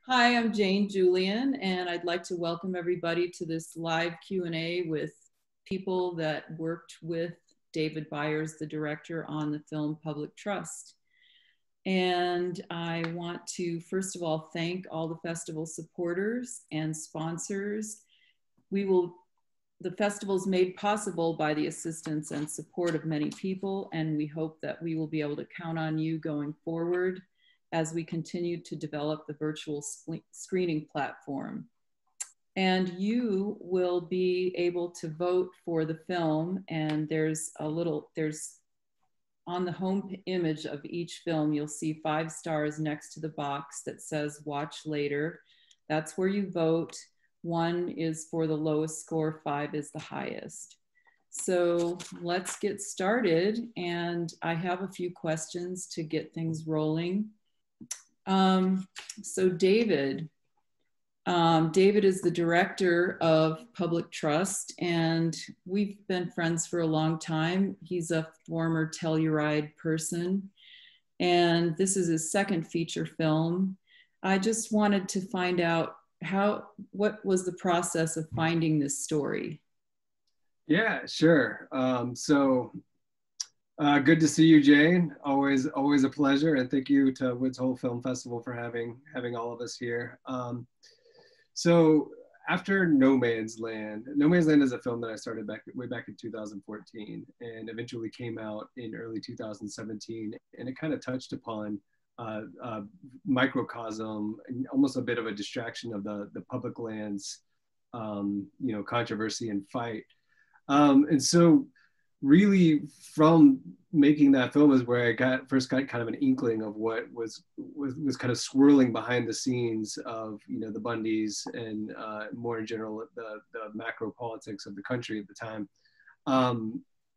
Hi, I'm Jane Julian, and I'd like to welcome everybody to this live Q&A with people that worked with David Byars, the director, on the film Public Trust. And I want to, first of all, thank all the festival supporters and sponsors. The festival is made possible by the assistance and support of many people, and we hope that we will be able to count on you going forward as we continue to develop the virtual screening platform. And you will be able to vote for the film, and there's on the home image of each film, you'll see 5 stars next to the box that says watch later. That's where you vote. 1 is for the lowest score, 5 is the highest. So let's get started. And I have a few questions to get things rolling. So David is the director of Public Trust, and we've been friends for a long time. He's a former Telluride person, and this is his second feature film. I just wanted to find out what was the process of finding this story? Yeah, sure. Good to see you, Jane. Always a pleasure, and thank you to Woods Hole Film Festival for having all of us here. So after No Man's Land is a film that I started way back in 2014, and eventually came out in early 2017, and it kind of touched upon microcosm and almost a bit of a distraction of the public lands, controversy and fight. And so really from making that film is where I first got kind of an inkling of what was kind of swirling behind the scenes of, the Bundys and more in general, the macro politics of the country at the time.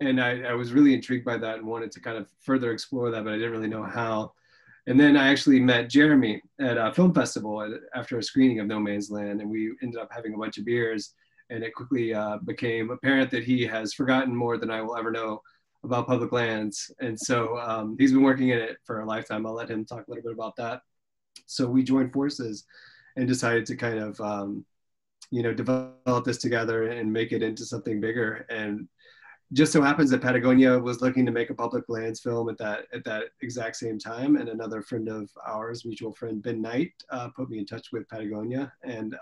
And I was really intrigued by that and wanted to kind of further explore that, but I didn't really know how. And then I actually met Jeremy at a film festival after a screening of No Man's Land, and we ended up having a bunch of beers. And it quickly became apparent that he has forgotten more than I will ever know about public lands. And so he's been working in it for a lifetime. I'll let him talk a little bit about that. So we joined forces and decided to kind of, develop this together and make it into something bigger. And just so happens that Patagonia was looking to make a public lands film at that exact same time. And another friend of ours, mutual friend, Ben Knight, put me in touch with Patagonia. And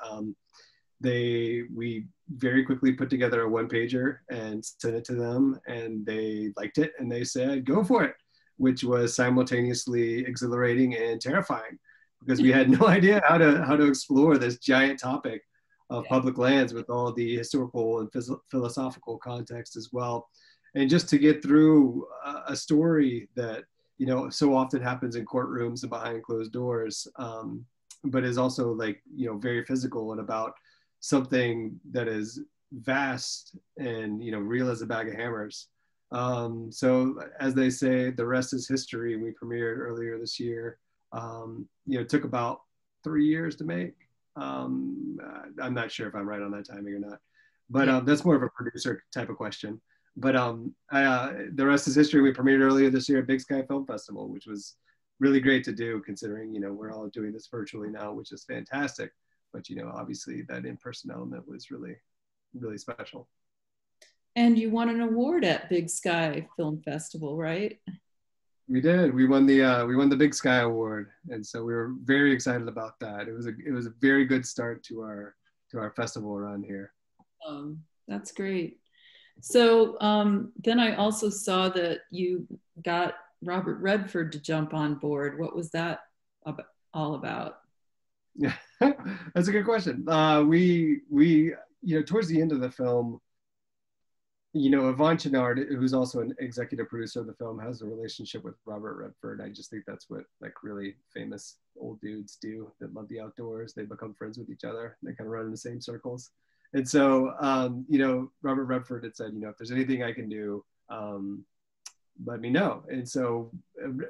we very quickly put together a 1-pager and sent it to them, and they liked it and they said go for it, which was simultaneously exhilarating and terrifying because we had no idea how to explore this giant topic of public lands with all the historical and philosophical context as well. And just to get through a story that so often happens in courtrooms and behind closed doors, but is also very physical and about something that is vast and real as a bag of hammers. So as they say, the rest is history. We premiered earlier this year. It took about 3 years to make. I'm not sure if I'm right on that timing or not, but that's more of a producer type of question. But the rest is history. We premiered earlier this year at Big Sky Film Festival, which was really great to do considering we're all doing this virtually now, which is fantastic. But obviously that in-person element was really, really special. And you won an award at Big Sky Film Festival, right? We did. We won the Big Sky Award, and so we were very excited about that. It was a very good start to our festival run here. That's great. So then I also saw that you got Robert Redford to jump on board. What was that all about? Yeah, that's a good question. We towards the end of the film, Yvonne Chenard, who's also an executive producer of the film, has a relationship with Robert Redford. I just think that's what really famous old dudes do that love the outdoors. They become friends with each other. They kind of run in the same circles. And so, Robert Redford had said, if there's anything I can do, let me know. And so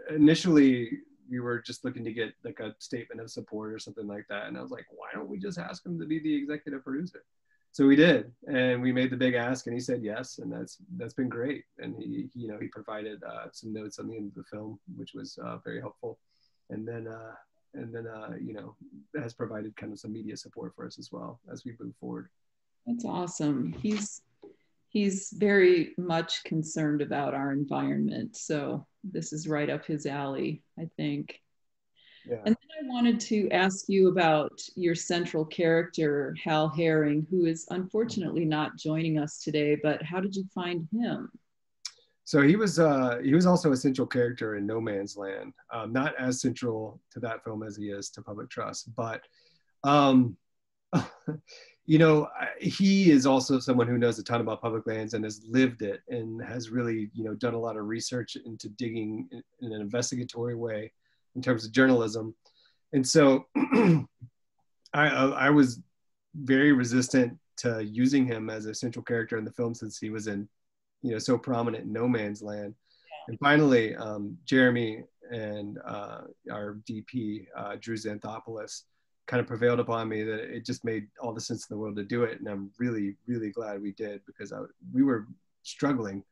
initially, we were just looking to get a statement of support or something like that. And I was like, why don't we just ask him to be the executive producer? So we did, and we made the big ask, and he said yes, and that's been great. And he provided some notes on the end of the film, which was very helpful. And then has provided kind of some media support for us as well as we move forward. That's awesome. He's very much concerned about our environment. So this is right up his alley, I think. Yeah. And then I wanted to ask you about your central character, Hal Herring, who is unfortunately not joining us today, but how did you find him? So he was also a central character in No Man's Land, not as central to that film as he is to Public Trust, but you know, he is also someone who knows a ton about public lands and has lived it and has really, you know, done a lot of research into digging in an investigatory way in terms of journalism. And so I was very resistant to using him as a central character in the film since he was in, you know, so prominent in No Man's Land. And finally, Jeremy and our DP, Drew Xanthopoulos, kind of prevailed upon me that it just made all the sense in the world to do it. And I'm really, really glad we did, because we were struggling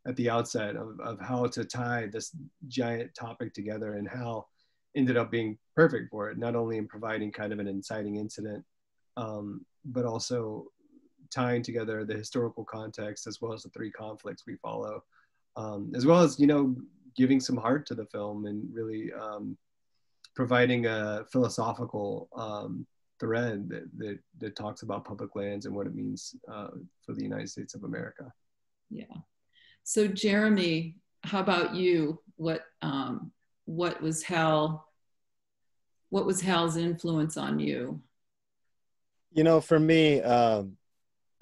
at the outset of how to tie this giant topic together, and Hal ended up being perfect for it, not only in providing kind of an inciting incident, but also tying together the historical context as well as the three conflicts we follow, as well as, you know, giving some heart to the film and really providing a philosophical thread that talks about public lands and what it means for the United States of America. Yeah. So Jeremy, how about you? What was Hal's influence on you? You know, for me,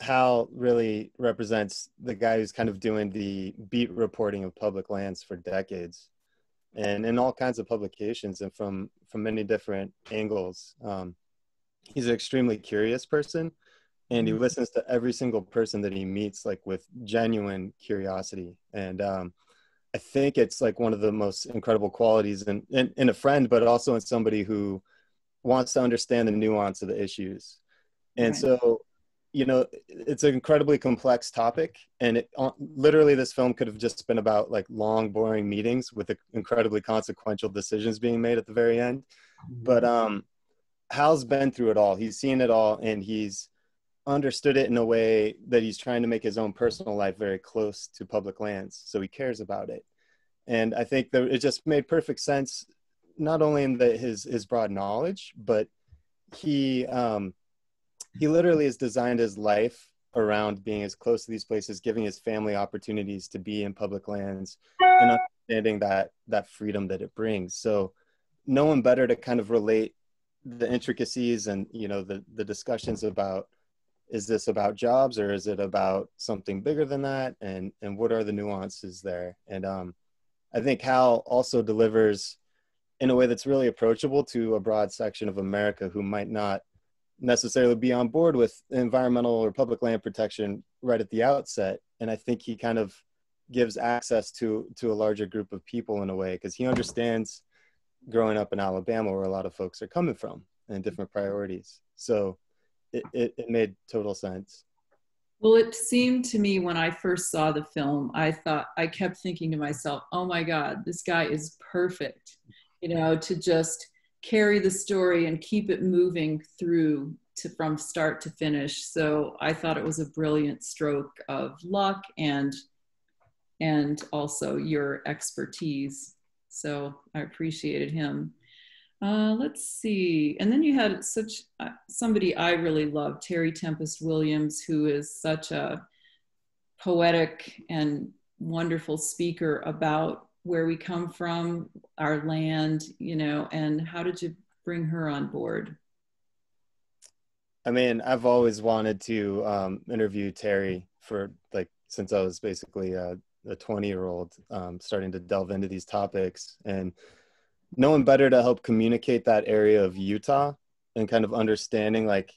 Hal really represents the guy who's kind of doing the beat reporting of public lands for decades, and in all kinds of publications and from many different angles. He's an extremely curious person, and he listens to every single person that he meets, like with genuine curiosity. And I think it's like one of the most incredible qualities in a friend, but also in somebody who wants to understand the nuance of the issues. And Right. So, you know, it's an incredibly complex topic, and literally this film could have just been about like long, boring meetings with incredibly consequential decisions being made at the very end. But Hal's been through it all. He's seen it all, and he's understood it in a way that he's trying to make his own personal life very close to public lands. So he cares about it. And I think that it just made perfect sense, not only in his broad knowledge, but he literally has designed his life around being as close to these places, giving his family opportunities to be in public lands, and understanding that freedom that it brings. So no one better to kind of relate the intricacies and, you know, the discussions about, is this about jobs or is it about something bigger than that? And what are the nuances there? And I think Hal also delivers in a way that's really approachable to a broad section of America who might not necessarily be on board with environmental or public land protection right at the outset. And I think he kind of gives access to a larger group of people in a way, because he understands growing up in Alabama where a lot of folks are coming from and different priorities. So it made total sense. Well, it seemed to me when I first saw the film, I kept thinking to myself, oh my God, this guy is perfect, you know, to just carry the story and keep it moving through from start to finish. So I thought it was a brilliant stroke of luck and also your expertise. So I appreciated him. Let's see. And then you had somebody I really love, Terry Tempest Williams, who is such a poetic and wonderful speaker about where we come from, our land, you know, and how did you bring her on board? I mean, I've always wanted to interview Terry since I was basically a 20-year-old starting to delve into these topics, and no one better to help communicate that area of Utah and kind of understanding like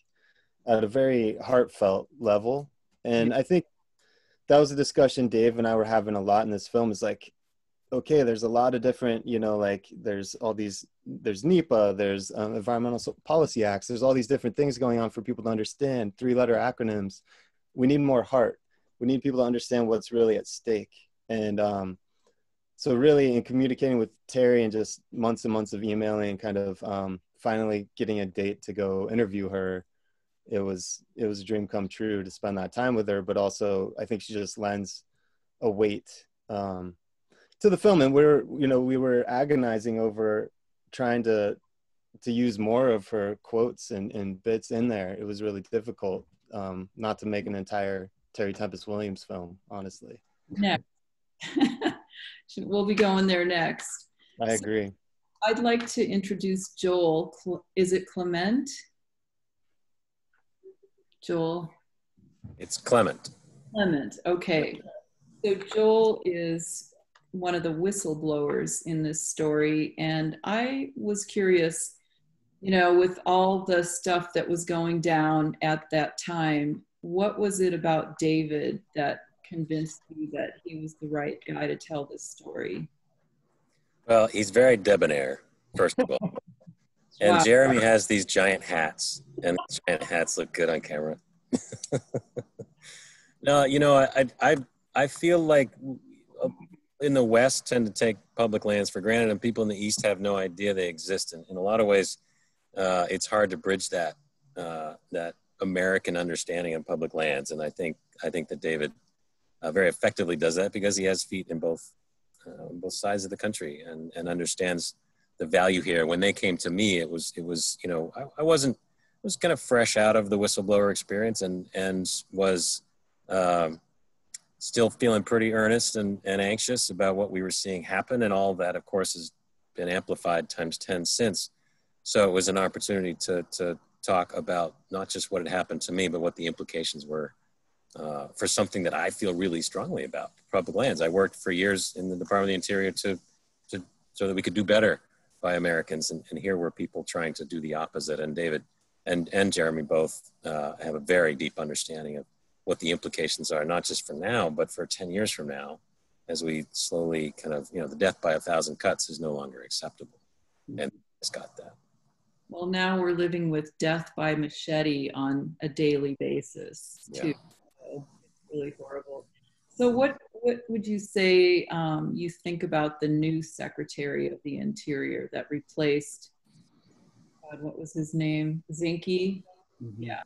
at a very heartfelt level. And I think that was a discussion Dave and I were having a lot in this film, is like, okay, there's a lot of different, you know, like there's NEPA, there's environmental policy acts, there's all these different things going on for people to understand, 3-letter acronyms. We need more heart. We need people to understand what's really at stake. And so really in communicating with Terry and just months and months of emailing and kind of finally getting a date to go interview her, it was a dream come true to spend that time with her. But also, I think she just lends a weight to the film. And we were agonizing over trying to use more of her quotes and bits in there. It was really difficult not to make an entire Terry Tempest Williams film, honestly. Next. We'll be going there next. I agree. I'd like to introduce Joel. Is it Clement? Joel? It's Clement. Clement, okay. So Joel is one of the whistleblowers in this story. And I was curious, with all the stuff that was going down at that time, what was it about David that convinced you that he was the right guy to tell this story? Well, he's very debonair, first of all. And Wow. Jeremy has these giant hats, and those giant hats look good on camera. No, I feel like in the West tend to take public lands for granted, and people in the East have no idea they exist. And in a lot of ways, it's hard to bridge that American understanding of public lands. And I think that David very effectively does that because he has feet in both sides of the country and understands the value here. When they came to me, it was I was kind of fresh out of the whistleblower experience and was still feeling pretty earnest and anxious about what we were seeing happen. And all that, of course, has been amplified times 10 since. So it was an opportunity to talk about not just what had happened to me, but what the implications were for something that I feel really strongly about, public lands. I worked for years in the Department of the Interior so that we could do better by Americans. And here were people trying to do the opposite. And David and Jeremy both have a very deep understanding of what the implications are, not just for now, but for 10 years from now, as we slowly kind of, the death by 1,000 cuts is no longer acceptable. And it's got that. Well, now we're living with death by machete on a daily basis, too. Yeah. So it's really horrible. So what would you say you think about the new Secretary of the Interior that replaced, what was his name? Zinke? Mm-hmm. Yeah.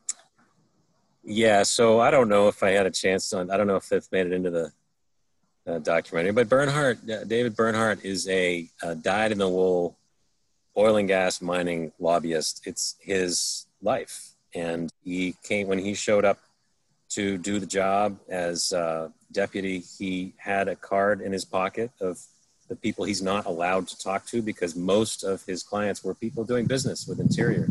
Yeah, so I don't know if I had a chance I don't know if it's made it into the documentary, but David Bernhardt is a dyed-in-the-wool oil and gas mining lobbyist. It's his life. And when he showed up to do the job as deputy, he had a card in his pocket of the people he's not allowed to talk to because most of his clients were people doing business with Interior.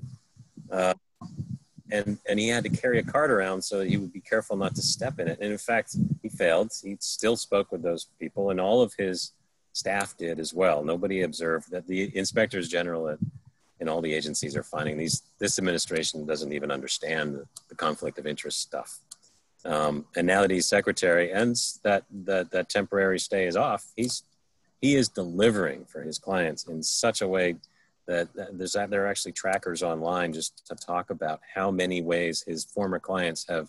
And he had to carry a card around so that he would be careful not to step in it. And in fact, he failed. He still spoke with those people, and all of his staff did as well. Nobody observed that. The inspectors general in all the agencies are finding this administration doesn't even understand the conflict of interest stuff. And now that he's secretary and that temporary stay is off, he is delivering for his clients in such a way that there are actually trackers online just to talk about how many ways his former clients have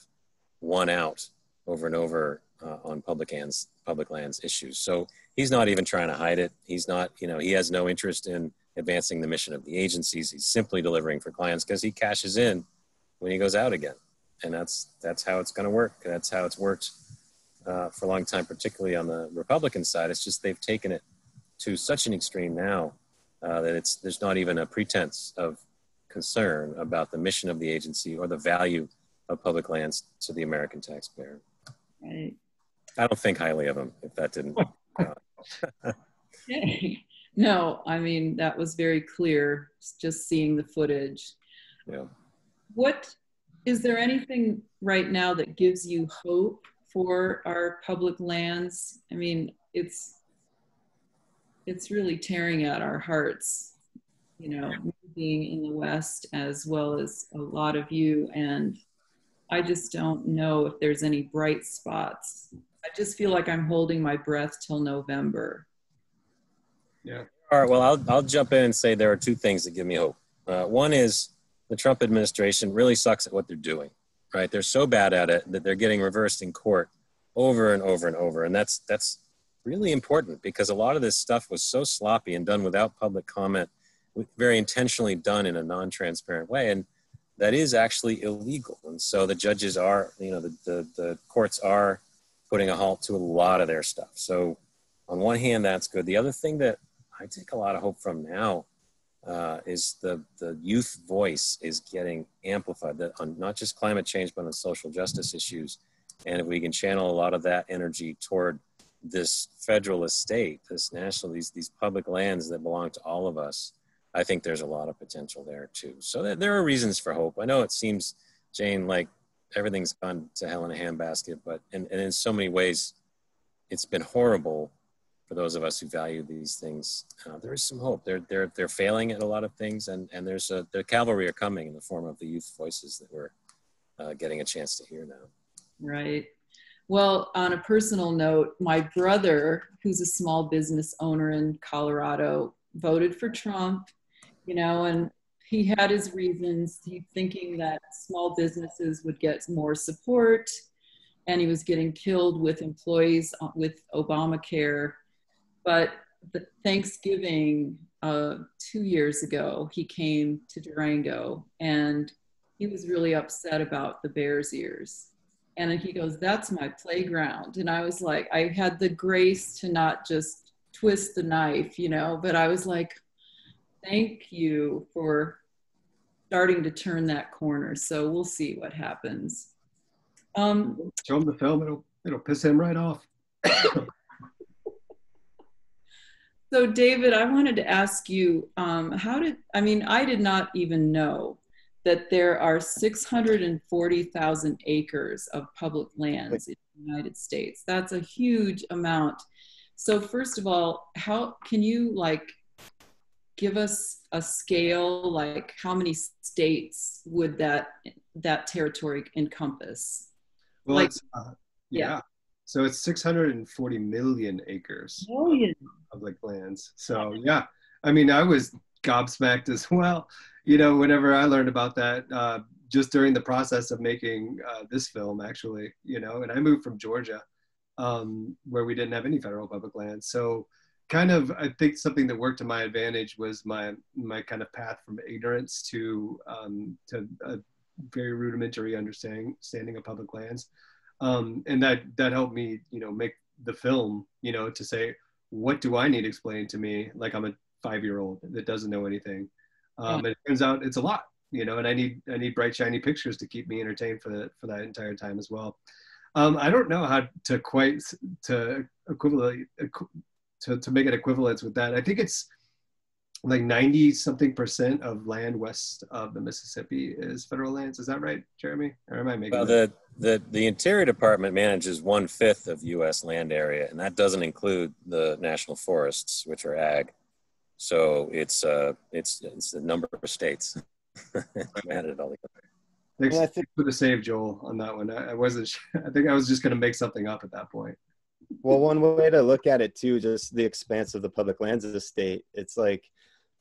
won out over and over on public lands issues. So he's not even trying to hide it. He's not, he has no interest in advancing the mission of the agencies. He's simply delivering for clients because he cashes in when he goes out again. And that's how it's going to work. That's how it's worked for a long time, particularly on the Republican side. It's just they've taken it to such an extreme now that there's not even a pretense of concern about the mission of the agency or the value of public lands to the American taxpayer. Right. I don't think highly of him, if that didn't. No, I mean, that was very clear, just seeing the footage. Yeah. Is there anything right now that gives you hope for our public lands? I mean, it's really tearing at our hearts, being in the West as well as a lot of you. And I just don't know if there's any bright spots. I just feel like I'm holding my breath till November. Yeah. All right. Well, I'll jump in and say there are two things that give me hope. One is the Trump administration really sucks at what they're doing, right? They're so bad at it that they're getting reversed in court over and over and over. And that's really important because a lot of this stuff was so sloppy and done without public comment very intentionally done in a non-transparent way, and that is actually illegal. And so the judges are, the courts are putting a halt to a lot of their stuff. So on one hand, that's good. The other thing that I take a lot of hope from now is the youth voice is getting amplified, that on not just climate change, but on social justice issues. And if we can channel a lot of that energy toward this federal estate, this national, these public lands that belong to all of us, I think there's a lot of potential there too. So there are reasons for hope. I know it seems, Jane, like everything's gone to hell in a handbasket, but and in so many ways, it's been horrible for those of us who value these things. There is some hope. They're failing at a lot of things, and there's the cavalry are coming in the form of the youth voices that we're getting a chance to hear now. Right. Well, on a personal note, my brother, who's a small business owner in Colorado, voted for Trump, and he had his reasons. He's thinking that small businesses would get more support, and he was getting killed with employees with Obamacare. But the Thanksgiving 2 years ago, he came to Durango, and he was really upset about the Bears ears. And he goes, "That's my playground." And I was like, I had the grace to not just twist the knife, but I was like, thank you for starting to turn that corner. So we'll see what happens. Show him the film, it'll piss him right off. So David, I wanted to ask you, I did not even know that there are 640,000 acres of public lands in the United States. That's a huge amount. So first of all, how can you give us a scale, like how many states would that territory encompass? Well, yeah. So it's 640 million acres of public lands. So yeah, I was gobsmacked as well. Whenever I learned about that, just during the process of making this film, actually, and I moved from Georgia, where we didn't have any federal public lands. So I think something that worked to my advantage was my kind of path from ignorance to a very rudimentary understanding of public lands. And that helped me, make the film, to say, what do I need explained to me? Like I'm a 5-year-old that doesn't know anything. And it turns out it's a lot, and I need bright, shiny pictures to keep me entertained for that entire time as well. I don't know how to make an equivalence with that. I think it's like 90-something% of land west of the Mississippi is federal lands. Is that right, Jeremy? Or am I making the Interior Department manages 1/5 of U.S. land area, and that doesn't include the national forests, which are ag. So it's a number of states. Added it all together. Thanks for the save, Joel, on that one. I wasn't sure. I think I was just going to make something up at that point. Well, one way to look at it too, just the expanse of the public lands of the state, it's like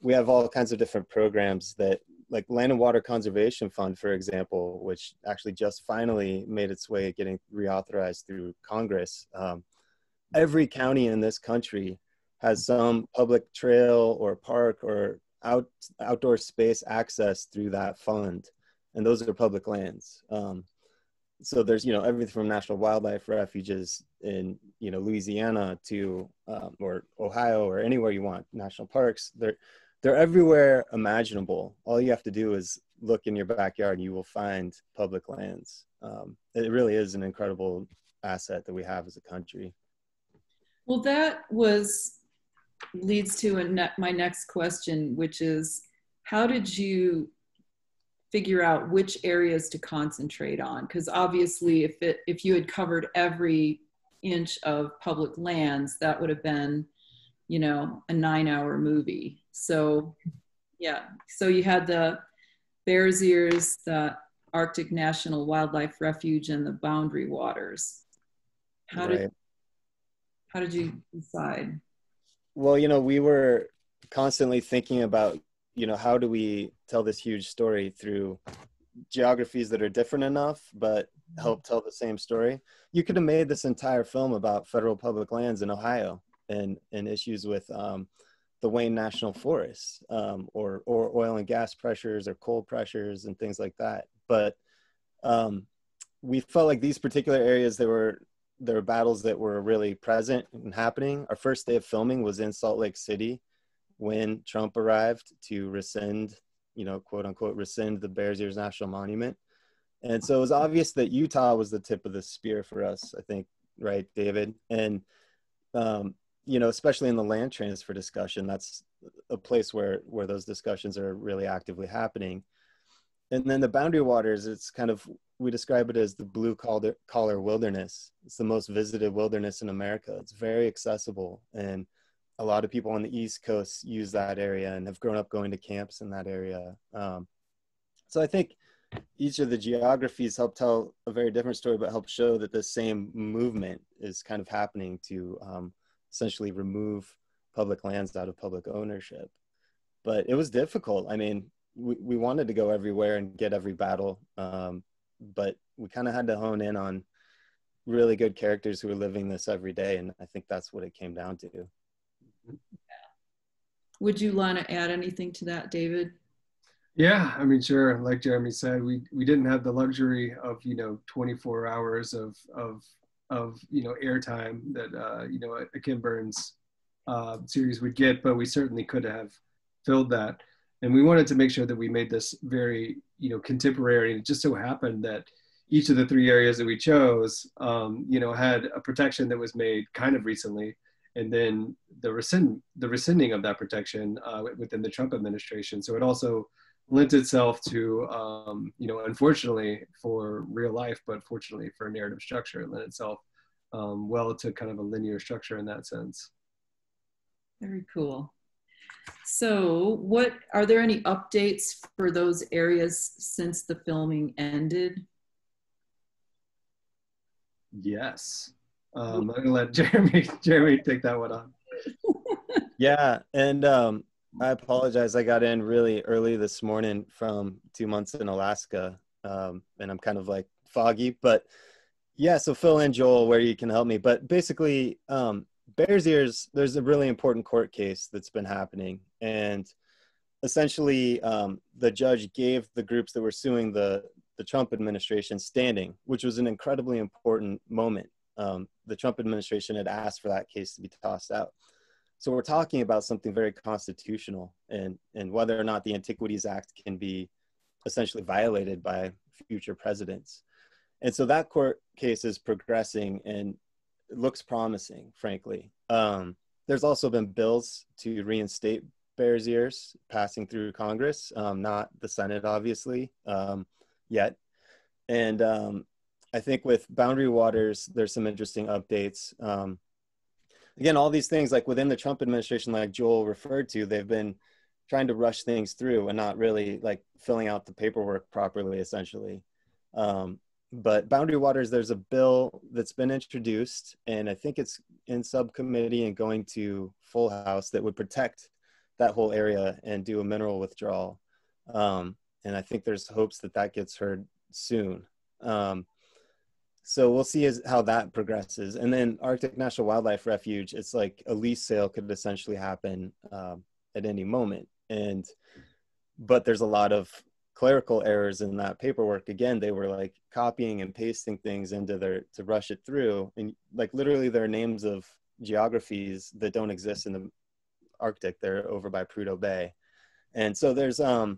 we have all kinds of different programs that, like Land and Water Conservation Fund, for example, which actually just finally made its way getting reauthorized through Congress. Every county in this country has some public trail or park or outdoor space access through that fund, and those are public lands. So there's, everything from national wildlife refuges in, Louisiana to, or Ohio or anywhere you want, national parks. They're everywhere imaginable. All you have to do is look in your backyard and you will find public lands. It really is an incredible asset that we have as a country. Well, that leads to my next question, which is, how did you figure out which areas to concentrate on? Because obviously if you had covered every inch of public lands, that would have been, a 9-hour movie. So yeah, so you had the Bears Ears, the Arctic National Wildlife Refuge, and the Boundary Waters. How did you decide? Well, we were constantly thinking about, how do we tell this huge story through geographies that are different enough, but help tell the same story? You could have made this entire film about federal public lands in Ohio and issues with the Wayne National Forests, or oil and gas pressures or coal pressures and things like that. But we felt like these particular areas, there were battles that were really present and happening. Our first day of filming was in Salt Lake City when Trump arrived to rescind, quote unquote, rescind the Bears Ears National Monument. And so it was obvious that Utah was the tip of the spear for us, I think, right, David? And, especially in the land transfer discussion, that's a place where those discussions are really actively happening. And then the boundary waters, it's kind of, we describe it as the blue collar wilderness. It's the most visited wilderness in America. It's very accessible. And a lot of people on the East Coast use that area and have grown up going to camps in that area. So I think each of the geographies help tell a very different story, but help show that the same movement is kind of happening to essentially remove public lands out of public ownership. But it was difficult. I mean, we wanted to go everywhere and get every battle, but we kind of had to hone in on really good characters who are living this every day. And I think that's what it came down to. Would you want to add anything to that, David? Yeah, I mean, sure. Like Jeremy said, we didn't have the luxury of 24 hours of airtime that a Ken Burns series would get, but we certainly could have filled that. And we wanted to make sure that we made this very contemporary. And it just so happened that each of the three areas that we chose, had a protection that was made kind of recently, and then the rescinding of that protection within the Trump administration. So it also lent itself to, unfortunately for real life, but fortunately for narrative structure, it lent itself well to kind of a linear structure in that sense. Very cool. So are there any updates for those areas since the filming ended? Yes. I'm gonna let Jeremy take that one on. Yeah, and I apologize. I got in really early this morning from 2 months in Alaska, and I'm kind of like foggy, but yeah, so Phil and Joel, where you can help me. But basically, Bears Ears, there's a really important court case that's been happening. And essentially, the judge gave the groups that were suing the Trump administration standing, which was an incredibly important moment. The Trump administration had asked for that case to be tossed out. So we're talking about something very constitutional, and whether or not the Antiquities Act can be essentially violated by future presidents. And so that court case is progressing and it looks promising, frankly. There's also been bills to reinstate Bears Ears passing through Congress, not the Senate, obviously, yet. And I think with Boundary Waters, there's some interesting updates. Again, all these things, like within the Trump administration, like Joel referred to, they've been trying to rush things through and not really like filling out the paperwork properly, essentially. But Boundary Waters, there's a bill that's been introduced, and I think it's in subcommittee and going to full house, that would protect that whole area and do a mineral withdrawal. And I think there's hopes that that gets heard soon. So we'll see how that progresses. And then Arctic National Wildlife Refuge, it's like a lease sale could essentially happen at any moment. But there's a lot of clerical errors in that paperwork. Again, they were like copying and pasting things into to rush it through. And like literally there are names of geographies that don't exist in the Arctic. They're over by Prudhoe Bay. And so there's, I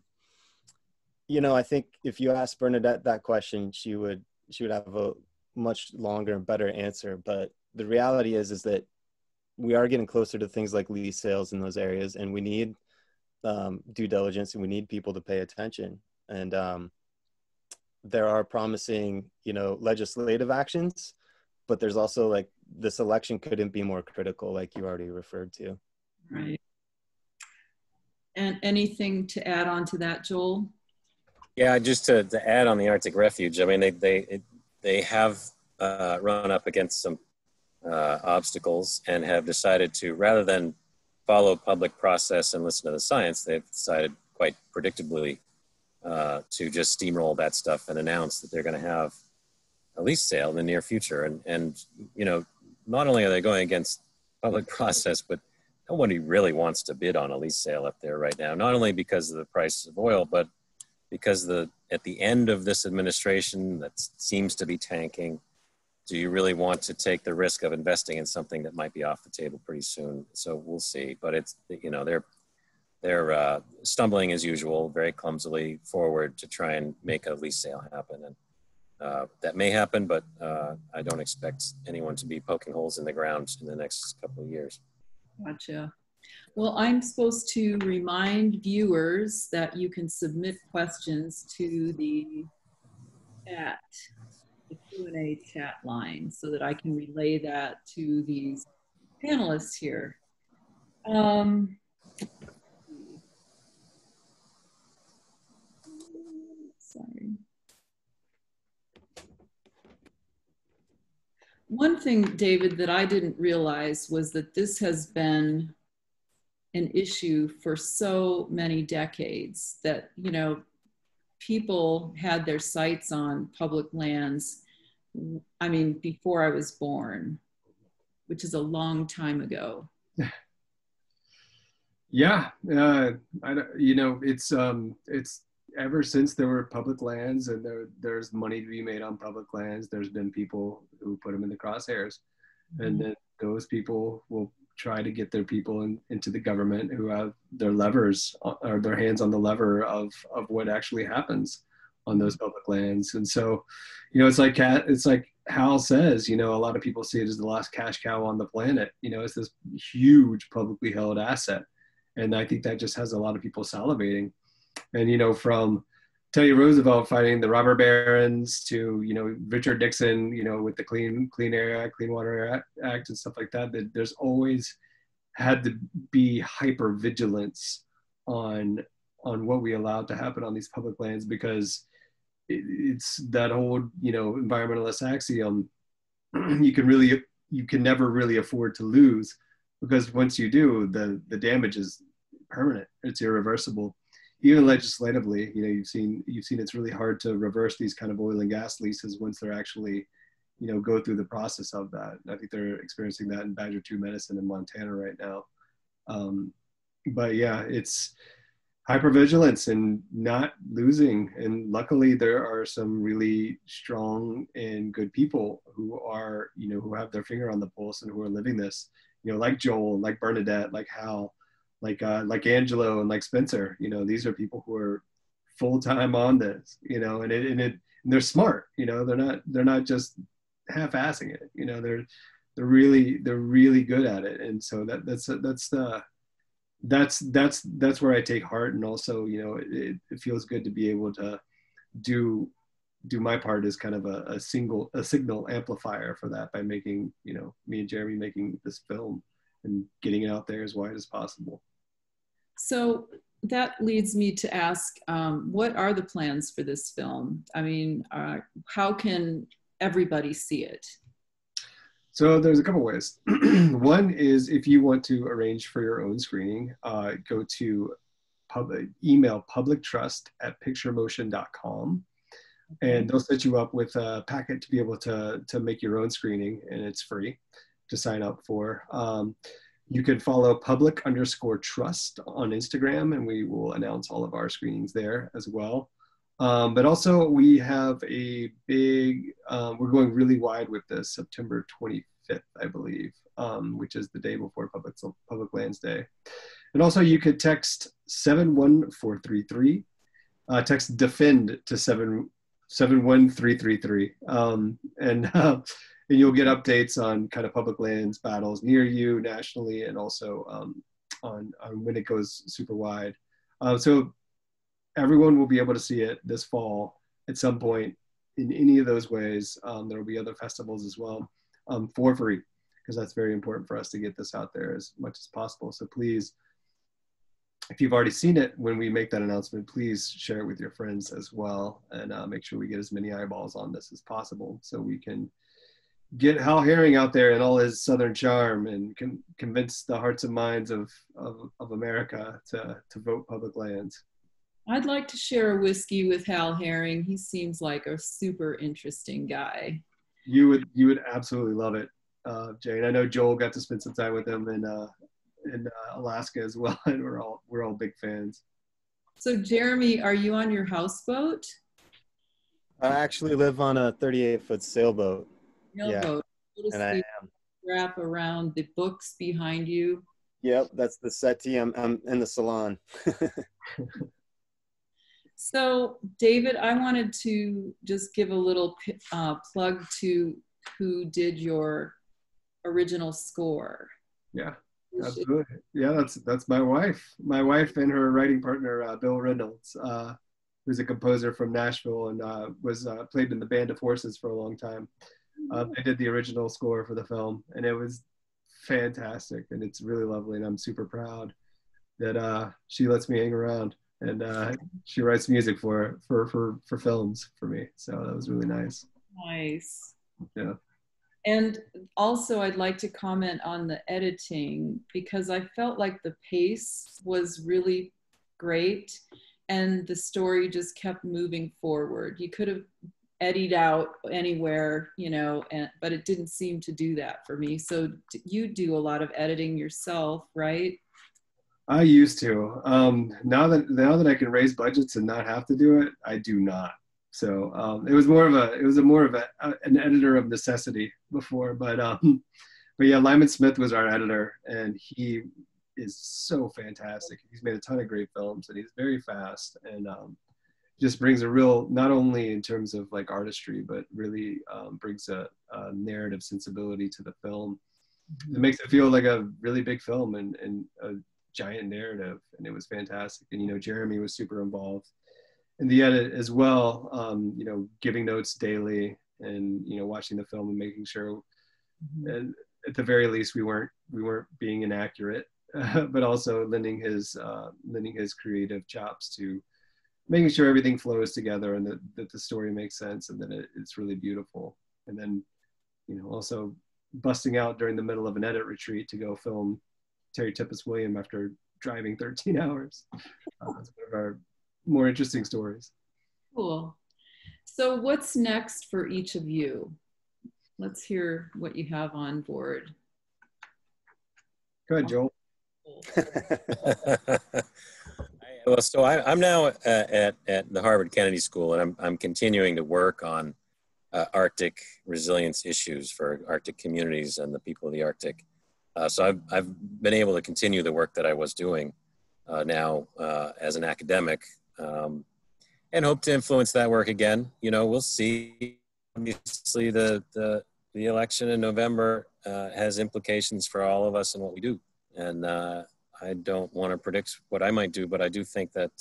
think if you ask Bernadette that question, she would have a much longer and better answer. But the reality is that we are getting closer to things like lease sales in those areas, and we need due diligence, and we need people to pay attention. And there are promising, legislative actions, but there's also like this election couldn't be more critical, like you already referred to. Right. And anything to add on to that, Joel? Yeah, just to add on the Arctic Refuge, I mean, they have run up against some obstacles and have decided to, rather than follow public process and listen to the science, they've decided quite predictably to just steamroll that stuff and announce that they're going to have a lease sale in the near future. And not only are they going against public process, but nobody really wants to bid on a lease sale up there right now, not only because of the price of oil, but because at the end of this administration that seems to be tanking, do you really want to take the risk of investing in something that might be off the table pretty soon? So we'll see. But it's, you know, they're stumbling as usual, very clumsily forward to try and make a lease sale happen. And that may happen, but I don't expect anyone to be poking holes in the ground in the next couple of years. Gotcha. Well, I'm supposed to remind viewers that you can submit questions to the chat, the Q&A chat line, so that I can relay that to these panelists here. Sorry. One thing, David, that I didn't realize was that this has been an issue for so many decades, that, you know, people had their sights on public lands, I mean, before I was born, which is a long time ago. Yeah, you know, it's ever since there were public lands and there's money to be made on public lands, there's been people who put them in the crosshairs. Mm-hmm. And then those people will try to get their people into the government who have their levers or their hands on the lever of what actually happens on those public lands. And so, you know, it's like Hal says, you know, a lot of people see it as the last cash cow on the planet. You know, it's this huge publicly held asset. And I think that just has a lot of people salivating. And, you know, from Teddy Roosevelt fighting the robber barons to, you know, Richard Nixon, you know, with the Clean Air Act, Clean Water Act and stuff like that, that there's always had to be hyper vigilance on what we allowed to happen on these public lands, because it's that old, you know, environmentalist axiom, you can never really afford to lose, because once you do, the damage is permanent, it's irreversible. Even legislatively, you know, you've seen it's really hard to reverse these kind of oil and gas leases once they're actually, you know, go through the process of that. And I think they're experiencing that in Badger 2 medicine in Montana right now. But yeah, it's hypervigilance and not losing. And luckily there are some really strong and good people who are, you know, who have their finger on the pulse and who are living this, you know, like Joel, like Bernadette, like Hal, like Angelo and like Spencer. You know, these are people who are full-time on this, you know, and they're smart, you know, they're not just half-assing it, you know, they're really good at it. And so that's where I take heart. And also, you know, it feels good to be able to do my part as kind of a signal amplifier for that, by making, you know, me and Jeremy making this film and getting it out there as wide as possible. So that leads me to ask, what are the plans for this film? I mean, how can everybody see it? So there's a couple ways. One is, if you want to arrange for your own screening, go to email publictrust@picturemotion.com, and they'll set you up with a packet to be able to make your own screening, and it's free to sign up for. You can follow public_trust on Instagram, and we will announce all of our screenings there as well. But also we have a big, we're going really wide with this, September 25th, I believe, which is the day before Public Lands Day. And also you could text 71433, text DEFEND to 71333. And you'll get updates on kind of public lands battles near you nationally, and also on when it goes super wide. So everyone will be able to see it this fall at some point in any of those ways. There will be other festivals as well, for free, because that's very important for us to get this out there as much as possible. So please, if you've already seen it, when we make that announcement, please share it with your friends as well, and make sure we get as many eyeballs on this as possible, so we can get Hal Herring out there in all his Southern charm and convince the hearts and minds of America to vote public lands. I'd like to share a whiskey with Hal Herring. He seems like a super interesting guy. You would absolutely love it, Jane. I know Joel got to spend some time with him, and in Alaska as well, and we're all big fans. So Jeremy, are you on your houseboat? I actually live on a 38-foot sailboat. Sailboat. Yeah, and I am. Wrap around the books behind you. Yep, that's the settee. I'm in the salon. So David, I wanted to just give a little plug to who did your original score. Yeah, absolutely. Yeah, that's my wife. My wife and her writing partner, Bill Reynolds, who's a composer from Nashville and was played in the Band of Horses for a long time. They did the original score for the film, and it was fantastic, and it's really lovely, and I'm super proud that she lets me hang around, and she writes music for films for me. So that was really nice. Nice. Yeah. And also I'd like to comment on the editing, because I felt like the pace was really great and the story just kept moving forward. You could have edited out anywhere, you know, but it didn't seem to do that for me. So you do a lot of editing yourself, right? I used to. Now that I can raise budgets and not have to do it, I do not. So it was more of an editor of necessity before, but yeah, Lyman Smith was our editor, and he is so fantastic. He's made a ton of great films, and he's very fast, and just brings a real, not only in terms of like artistry, but really brings a narrative sensibility to the film. It makes it feel like a really big film and a giant narrative, and it was fantastic. And, you know, Jeremy was super involved in the edit as well, you know, giving notes daily and, you know, watching the film and making sure, and at the very least, we weren't being inaccurate, but also lending his creative chops to making sure everything flows together and that the story makes sense and that it's really beautiful. And then, you know, also busting out during the middle of an edit retreat to go film Terry Tippis William after driving 13 hours. That's one of our more interesting stories. Cool. So what's next for each of you? Let's hear what you have on board. Go ahead, Joel. Well, so I'm now at the Harvard Kennedy School, and I'm continuing to work on Arctic resilience issues for Arctic communities and the people of the Arctic. So I've been able to continue the work that I was doing now as an academic, and hope to influence that work again. You know, we'll see. Obviously, the election in November has implications for all of us and what we do. And I don't want to predict what I might do, but I do think that,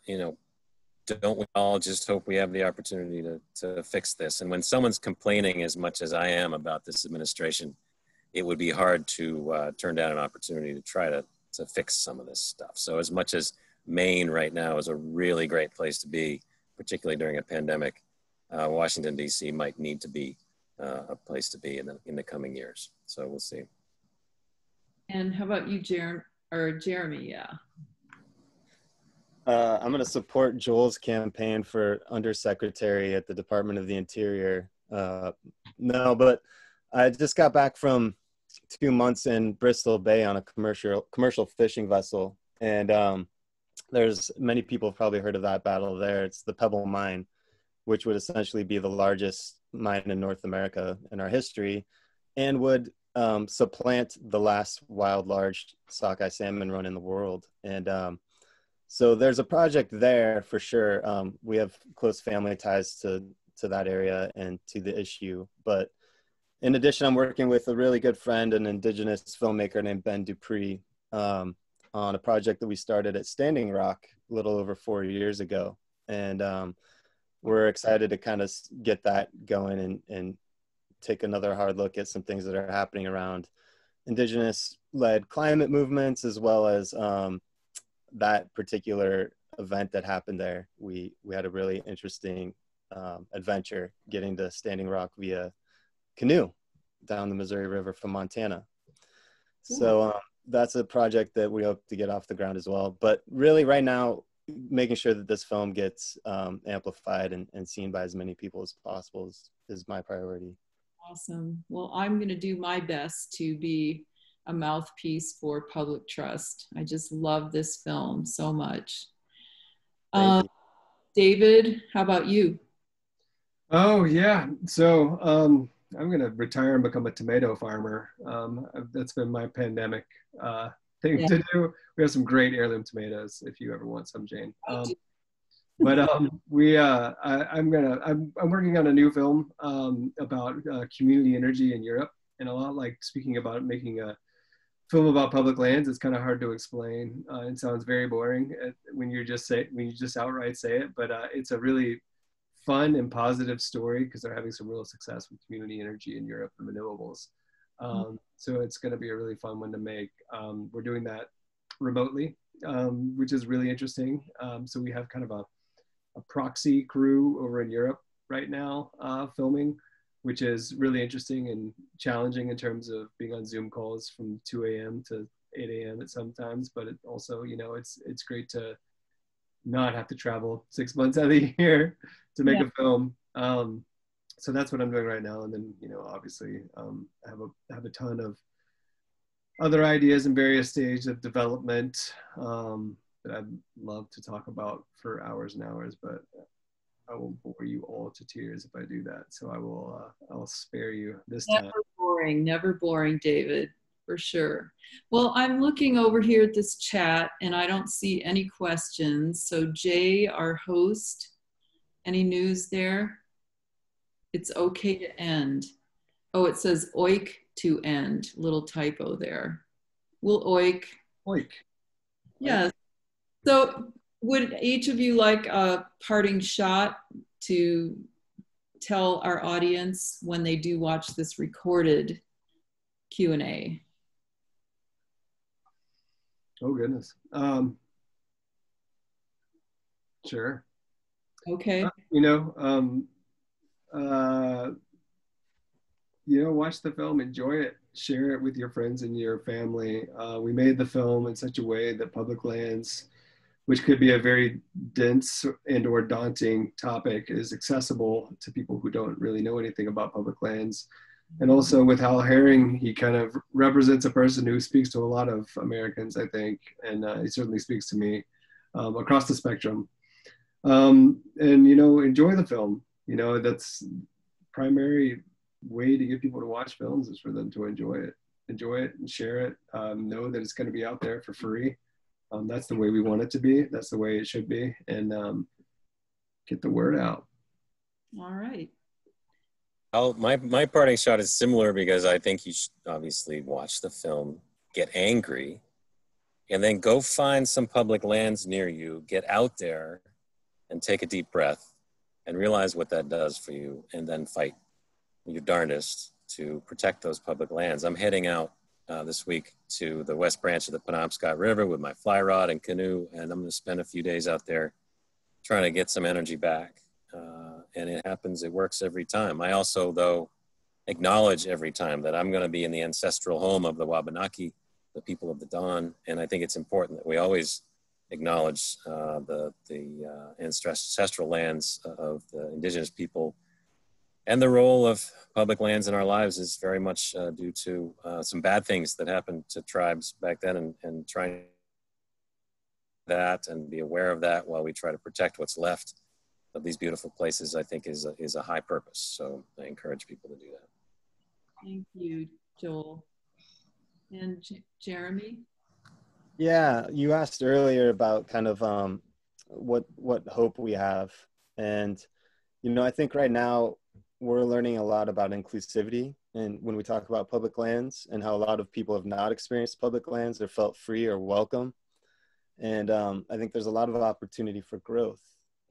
you know, don't we all just hope we have the opportunity to fix this? And when someone's complaining as much as I am about this administration, it would be hard to turn down an opportunity to try to fix some of this stuff. So as much as Maine right now is a really great place to be, particularly during a pandemic, Washington, D.C. might need to be a place to be in the coming years. So we'll see. And how about you, Jeremy? Yeah. I'm going to support Joel's campaign for undersecretary at the Department of the Interior. No, but I just got back from 2 months in Bristol Bay on a commercial fishing vessel. And there's many people have probably heard of that battle there. It's the Pebble Mine, which would essentially be the largest mine in North America in our history, and would supplant the last wild large sockeye salmon run in the world. And so there's a project there for sure. We have close family ties to that area and to the issue. But in addition, I'm working with a really good friend, an Indigenous filmmaker named Ben Dupree, on a project that we started at Standing Rock a little over 4 years ago. And we're excited to kind of get that going and take another hard look at some things that are happening around Indigenous-led climate movements, as well as that particular event that happened there. We had a really interesting adventure getting to Standing Rock via canoe down the Missouri River from Montana. So that's a project that we hope to get off the ground as well. But really right now, making sure that this film gets amplified and seen by as many people as possible is my priority. Awesome. Well, I'm going to do my best to be a mouthpiece for public trust. I just love this film so much. Thank you. David, how about you? Oh yeah. So I'm gonna retire and become a tomato farmer. That's been my pandemic thing to do. We have some great heirloom tomatoes if you ever want some, Jane. But I'm working on a new film about community energy in Europe, and a lot like speaking about making a film about public lands. It's kind of hard to explain. It sounds very boring when you just outright say it, but it's a really fun and positive story because they're having some real success with community energy in Europe and renewables. So it's going to be a really fun one to make. We're doing that remotely, which is really interesting. So we have kind of a proxy crew over in Europe right now filming, which is really interesting and challenging in terms of being on Zoom calls from 2 a.m. to 8 a.m. at sometimes, but it also, you know, it's great to not have to travel 6 months out of the year to make a film. So that's what I'm doing right now. And then, you know, obviously I have a ton of other ideas in various stages of development that I'd love to talk about for hours and hours, but I will bore you all to tears if I do that. So I'll spare you this time. Never boring, David, for sure. Well, I'm looking over here at this chat and I don't see any questions. So Jay, our host, any news there? It's okay to end. Oh, it says oik to end. Little typo there. We'll oik. Oik. Yes. So would each of you like a parting shot to tell our audience when they do watch this recorded Q&A? Oh goodness. Sure. Okay. Watch the film, enjoy it, share it with your friends and your family. We made the film in such a way that public lands, which could be a very dense and or daunting topic, is accessible to people who don't really know anything about public lands. And also with Hal Herring, he kind of represents a person who speaks to a lot of Americans, I think, and he certainly speaks to me across the spectrum. And, enjoy the film. That's primary way to get people to watch films is for them to enjoy it and share it. Know that it's going to be out there for free. That's the way we want it to be. That's the way it should be. And get the word out. All right. My parting shot is similar because I think you should obviously watch the film, get angry, and then go find some public lands near you, get out there and take a deep breath and realize what that does for you, and then fight your darndest to protect those public lands. I'm heading out this week to the West Branch of the Penobscot River with my fly rod and canoe, and I'm going to spend a few days out there trying to get some energy back. And it works every time. I also, though, acknowledge every time that I'm going to be in the ancestral home of the Wabanaki, the people of the Dawn, and I think it's important that we always acknowledge the ancestral lands of the indigenous people. And the role of public lands in our lives is very much due to some bad things that happened to tribes back then, and trying that and be aware of that while we try to protect what's left of these beautiful places, I think is a high purpose. So I encourage people to do that. Thank you, Joel. And Jeremy? Yeah, you asked earlier about kind of what hope we have. And, I think right now we're learning a lot about inclusivity. And when we talk about public lands and how a lot of people have not experienced public lands or felt free or welcome. And I think there's a lot of opportunity for growth.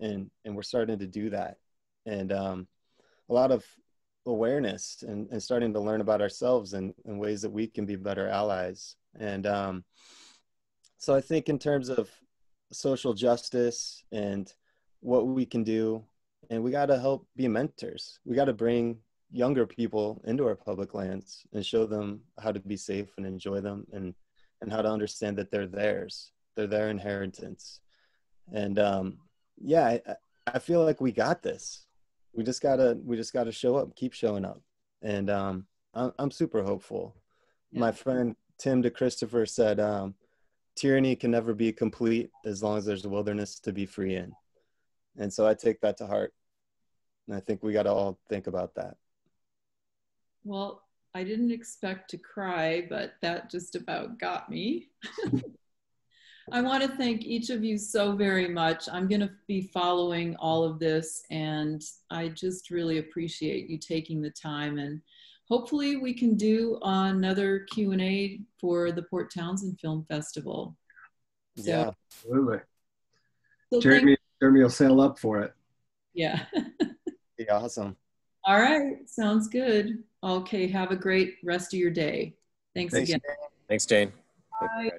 And we're starting to do that. And a lot of awareness and starting to learn about ourselves and ways that we can be better allies. And so I think in terms of social justice and what we can do, and we got to help be mentors. We got to bring younger people into our public lands and show them how to be safe and enjoy them, and how to understand that they're theirs. They're their inheritance. And I feel like we got this. We just gotta show up, keep showing up. And I'm super hopeful. Yeah. My friend Tim to Christopher said, tyranny can never be complete as long as there's a wilderness to be free in. And so I take that to heart. And I think we got to all think about that. Well, I didn't expect to cry, but that just about got me. I want to thank each of you so very much. I'm going to be following all of this, and I just really appreciate you taking the time, and hopefully we can do another Q&A for the Port Townsend Film Festival. So, Yeah, absolutely. So Jeremy will sail up for it. Yeah. be awesome. All right. Sounds good. Okay. Have a great rest of your day. Thanks again. Thanks, Jane. Bye.